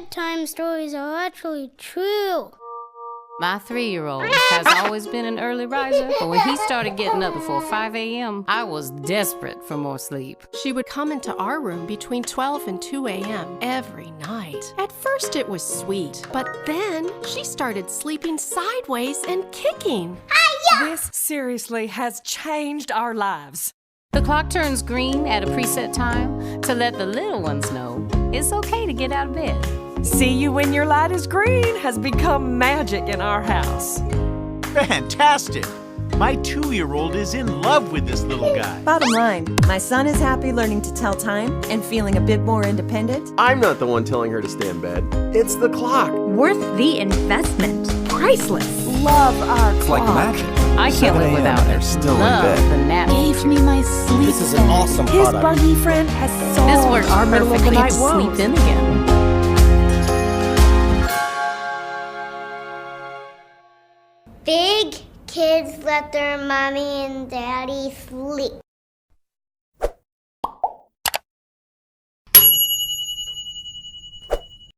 bedtime stories are actually true. My 3-year-old has always been an early riser, but when he started getting up before 5 a.m., I was desperate for more sleep. She would come into our room between 12 and 2 a.m. every night. At first it was sweet, but then she started sleeping sideways and kicking. This seriously has changed our lives. The clock turns green at a preset time to let the little ones know it's okay to get out of bed. See you when your light is green has become magic in our house. Fantastic! My 2-year-old is in love with this little guy. Bottom line, my son is happy learning to tell time and feeling a bit more independent. I'm not the one telling her to stay in bed. It's the clock. Worth the investment. Priceless. Love our It's like magic. I can't live without They're it. still Love in bed. the nap. Gave me my sleep. This is an awesome His product. buggy friend has solved This works our middle of the perfectly night to woes. sleep in again. Big kids let their mommy and daddy sleep.